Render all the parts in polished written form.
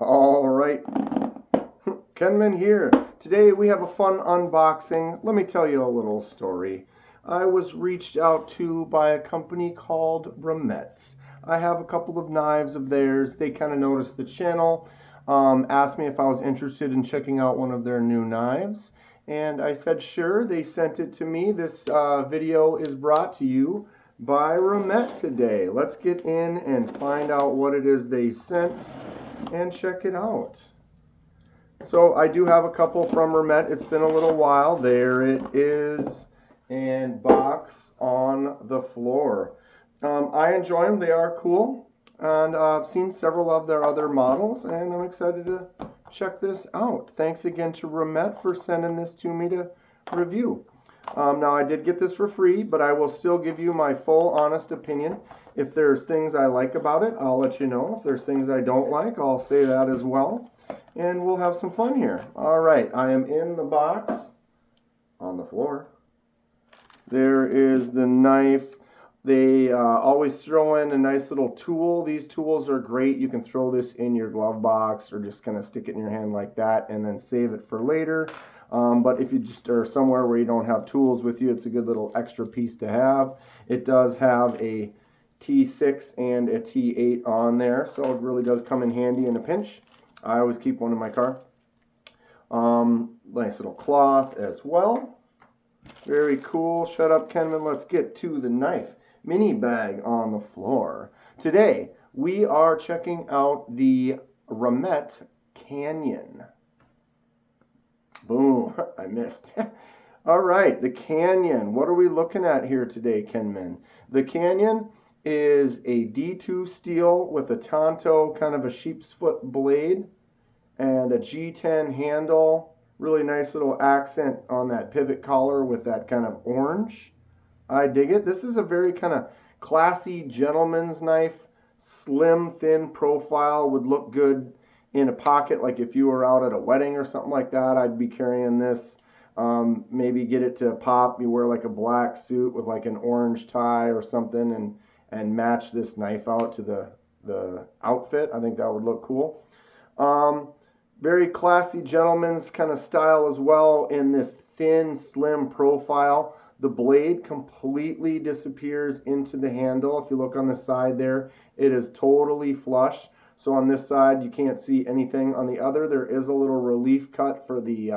All right, Kenman here. Today we have a fun unboxing. Let me tell you a little story. I was reached out to by a company called Remette. I have a couple of knives of theirs. They kind of noticed the channel, asked me if I was interested in checking out one of their new knives, and I said sure. They sent it to me. This video is brought to you by Remette today. Let's get in and find out what it is they sent and check it out. So I do have a couple from Remette. It's been a little while. There it is, and box on the floor. I enjoy them. They are cool, and I've seen several of their other models, and I'm excited to check this out. Thanks again to Remette for sending this to me to review. Now I did get this for free, but I will still give you my full honest opinion. If there's things I like about it, I'll let you know. If there's things I don't like, I'll say that as well. And we'll have some fun here. All right, I am in the box on the floor. There is the knife. They always throw in a nice little tool. These tools are great. You can throw this in your glove box or just kind of stick it in your hand like that and then save it for later. But if you just are somewhere where you don't have tools with you, it's a good little extra piece to have. It does have a T6 and a T8 on there, so it really does come in handy in a pinch. I always keep one in my car. Nice little cloth as well. Very cool. Shut up, Kenman. Let's get to the knife. Mini bag on the floor. Today, we are checking out the Remette Canyon. Boom, I missed. All right, the Canyon. What are we looking at here today, Kenman? The Canyon is a D2 steel with a Tonto, kind of a sheep's foot blade, and a G10 handle. Really nice little accent on that pivot collar with that kind of orange. I dig it. This is a very kind of classy gentleman's knife. Slim, thin profile, would look good in a pocket, like if you were out at a wedding or something like that. I'd be carrying this. Maybe get it to pop. You wear like a black suit with like an orange tie or something, and match this knife out to the outfit. I think that would look cool. Very classy gentleman's kind of style as well in this thin, slim profile. The blade completely disappears into the handle. If you look on the side there, it is totally flush. So on this side, you can't see anything. On the other, there is a little relief cut for the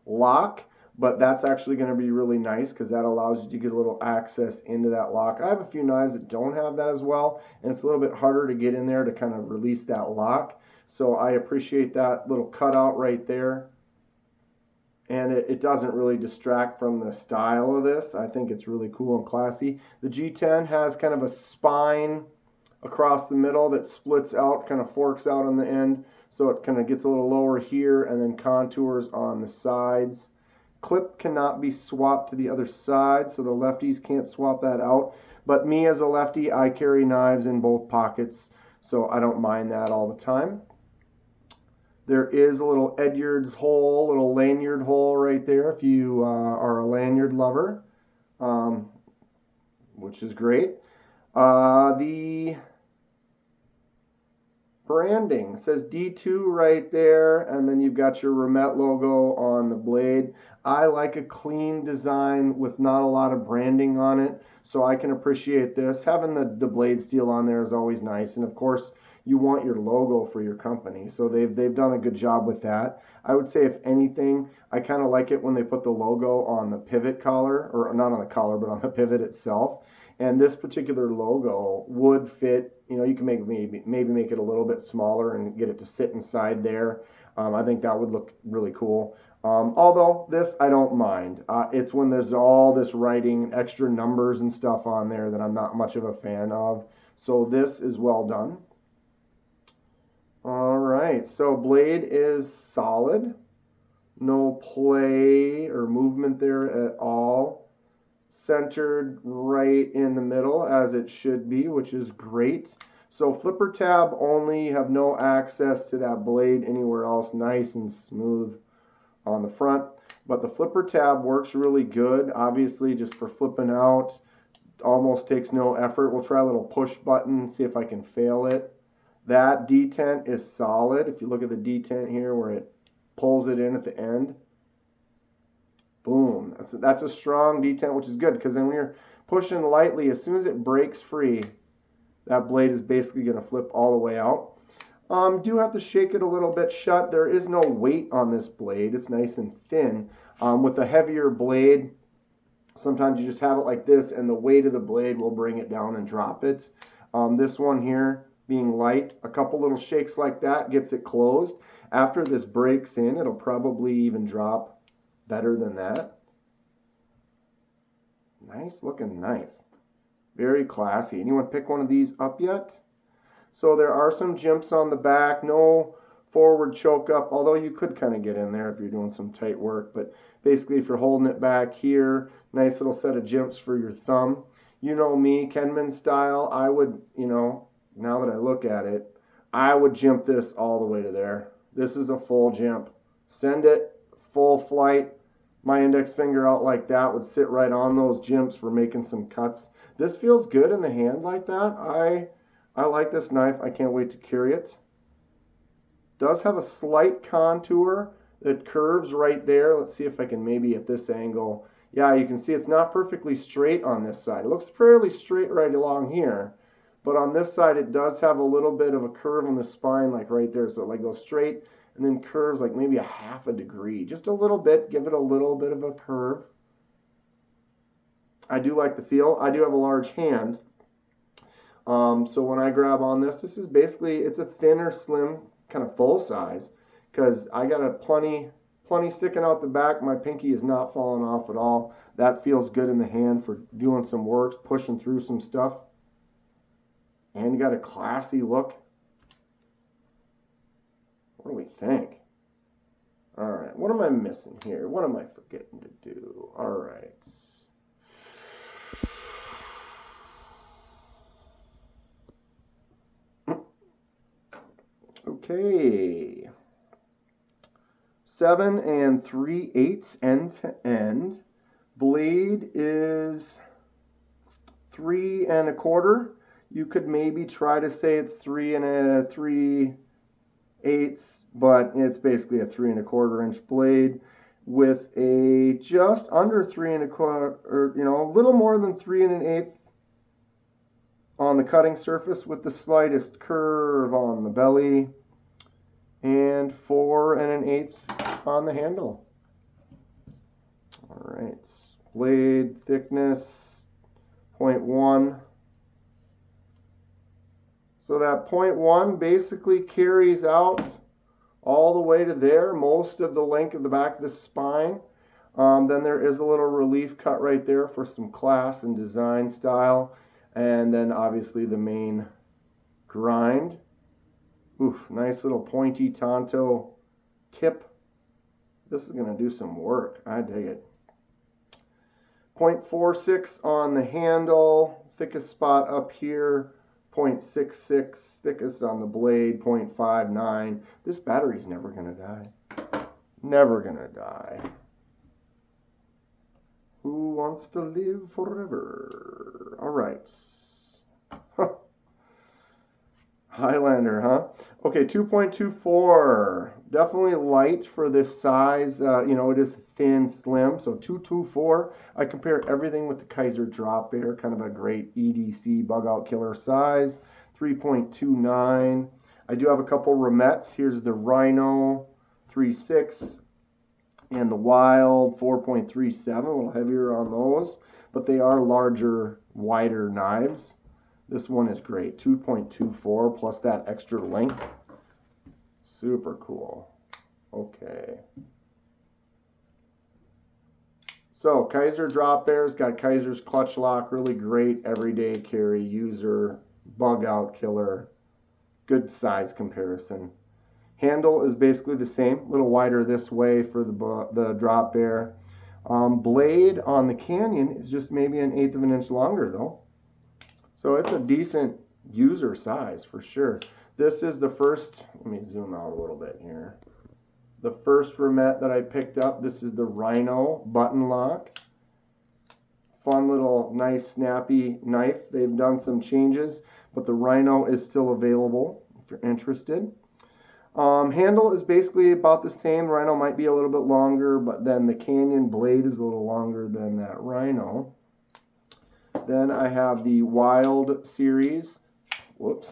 lock, but that's actually going to be really nice because that allows you to get a little access into that lock. I have a few knives that don't have that as well, and it's a little bit harder to get in there to kind of release that lock. So I appreciate that little cutout right there. And it doesn't really distract from the style of this. I think it's really cool and classy. The G10 has kind of a spine across the middle that splits out, kind of forks out on the end. So it kind of gets a little lower here and then contours on the sides. Clip cannot be swapped to the other side, so the lefties can't swap that out. But me as a lefty, I carry knives in both pockets, so I don't mind that all the time. There is a little Edyard's hole, little lanyard hole right there if you are a lanyard lover, which is great. The branding says D2 right there, and then you've got your Remette logo on the blade. I like a clean design with not a lot of branding on it, so I can appreciate this. Having the blade steel on there is always nice, and of course, you want your logo for your company, so they've done a good job with that. I would say, if anything, I kind of like it when they put the logo on the pivot collar, or not on the collar, but on the pivot itself. And this particular logo would fit. You know, you can maybe make it a little bit smaller and get it to sit inside there. I think that would look really cool. Although this I don't mind. It's when there's all this writing, extra numbers and stuff on there that I'm not much of a fan of. So this is well done. All right, so blade is solid. No play or movement there at all. Centered right in the middle as it should be, which is great. So flipper tab only, you have no access to that blade anywhere else. Nice and smooth on the front. But the flipper tab works really good, obviously, just for flipping out. Almost takes no effort. We'll try a little push button, see if I can fail it. That detent is solid. If you look at the detent here where it pulls it in at the end, boom. That's a strong detent, which is good because then when you're pushing lightly, as soon as it breaks free, that blade is basically going to flip all the way out. Do have to shake it a little bit shut. There is no weight on this blade. It's nice and thin. With a heavier blade, sometimes you just have it like this and the weight of the blade will bring it down and drop it. This one here being light, a couple little shakes like that gets it closed. After this breaks in, it'll probably even drop better than that. Nice looking knife. Very classy. Anyone pick one of these up yet? So there are some jimps on the back, no forward choke up, although you could kind of get in there if you're doing some tight work. But basically if you're holding it back here, nice little set of jimps for your thumb. You know me, Kenman style, I would, now that I look at it, I would jimp this all the way to there. This is a full jimp. Send it, full flight. My index finger out like that would sit right on those jimps for making some cuts. This feels good in the hand like that. I like this knife. I can't wait to carry it. Does have a slight contour that curves right there. Let's see if I can maybe at this angle. Yeah, you can see it's not perfectly straight on this side. It looks fairly straight right along here. But on this side, it does have a little bit of a curve on the spine, like right there. So it like goes straight and then curves like maybe a half a degree. Just a little bit. Give it a little bit of a curve. I do like the feel. I do have a large hand. So when I grab on this is basically, it's a thinner, slim, kind of full size. Because I got a plenty sticking out the back. My pinky is not falling off at all. That feels good in the hand for doing some work, pushing through some stuff. And you got a classy look. What do we think? All right, what am I missing here? What am I forgetting to do? All right. Okay. 7 3/8 end to end. Blade is 3 1/4. You could maybe try to say it's 3 3/8, but it's basically a 3 1/4 inch blade with a just under 3 1/4, or a little more than 3 1/8 on the cutting surface, with the slightest curve on the belly, and 4 1/8 on the handle. All right, blade thickness 0.1. So that 0.1 basically carries out all the way to there, most of the length of the back of the spine. Then there is a little relief cut right there for some class and design style. And then obviously the main grind. Oof, nice little pointy Tonto tip. This is going to do some work. I dig it. 0.46 on the handle. Thickest spot up here. 0.66 thickest on the blade. 0.59. This battery's never going to die. Never going to die. Who wants to live forever? All right. Highlander, huh? Okay, 2.24. Definitely light for this size. It is thin, slim, so 2.24. I compare everything with the Kaiser Drop Bear, kind of a great EDC bug out killer size. 3.29. I do have a couple Remettes. Here's the Rhino 3.6 and the Wild 4.37. A little heavier on those, but they are larger, wider knives. This one is great, 2.24 plus that extra length. Super cool. Okay. So Kaiser Drop Bear's got Kaiser's clutch lock, really great everyday carry, user, bug out killer, good size comparison. Handle is basically the same, a little wider this way for the Drop Bear. Blade on the Canyon is just maybe 1/8 of an inch longer though. So it's a decent user size for sure. This is the first, let me zoom out a little bit here. The first Remette that I picked up, this is the Rhino button lock. Fun little nice snappy knife. They've done some changes, but the Rhino is still available if you're interested. Handle is basically about the same. Rhino might be a little bit longer, but then the Canyon blade is a little longer than that Rhino. Then I have the Wild series. Whoops.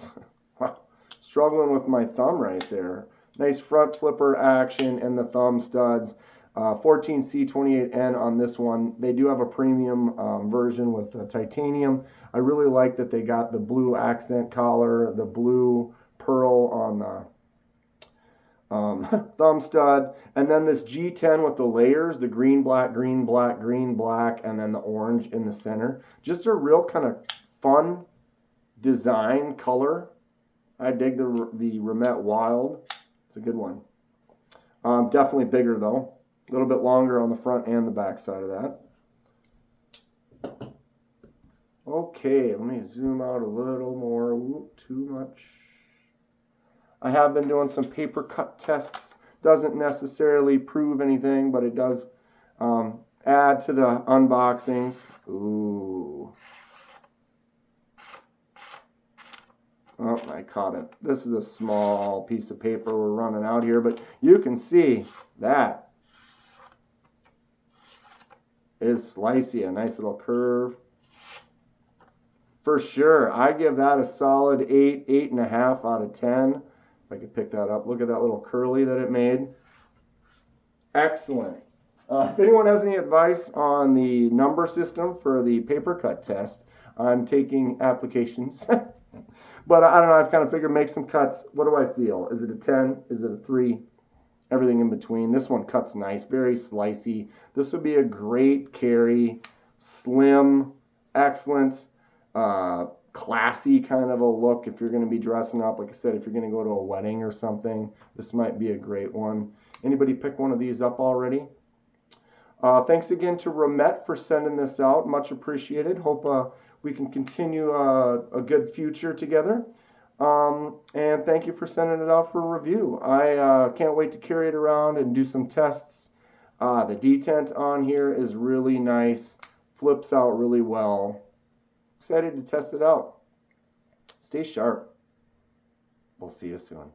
Struggling with my thumb right there. Nice front flipper action and the thumb studs. 14C28N on this one. They do have a premium version with titanium. I really like that they got the blue accent collar, the blue pearl on the thumb stud, and then this G10 with the layers, the green, black, green, black, green, black, and then the orange in the center. Just a real kind of fun design color. I dig the Remette Wild. It's a good one. Definitely bigger though. A little bit longer on the front and the back side of that. Okay, let me zoom out a little more. Ooh, too much. I have been doing some paper cut tests. Doesn't necessarily prove anything, but it does add to the unboxings. Ooh. Oh, I caught it. This is a small piece of paper we're running out here, but you can see that is slicey, a nice little curve. For sure, I give that a solid 8, 8.5 out of 10. If I could pick that up. Look at that little curly that it made. Excellent. If anyone has any advice on the number system for the paper cut test, I'm taking applications. But I don't know, I've kind of figured make some cuts. What do I feel? Is it a 10? Is it a 3? Everything in between. This one cuts nice, very slicey. This would be a great carry. Slim, excellent, classy kind of a look if you're going to be dressing up. Like I said, if you're going to go to a wedding or something, this might be a great one. Anybody pick one of these up already? Thanks again to Remette for sending this out. Much appreciated. Hope we can continue a good future together. And thank you for sending it out for review. I can't wait to carry it around and do some tests. The detent on here is really nice. Flips out really well. Excited to test it out. Stay sharp. We'll see you soon.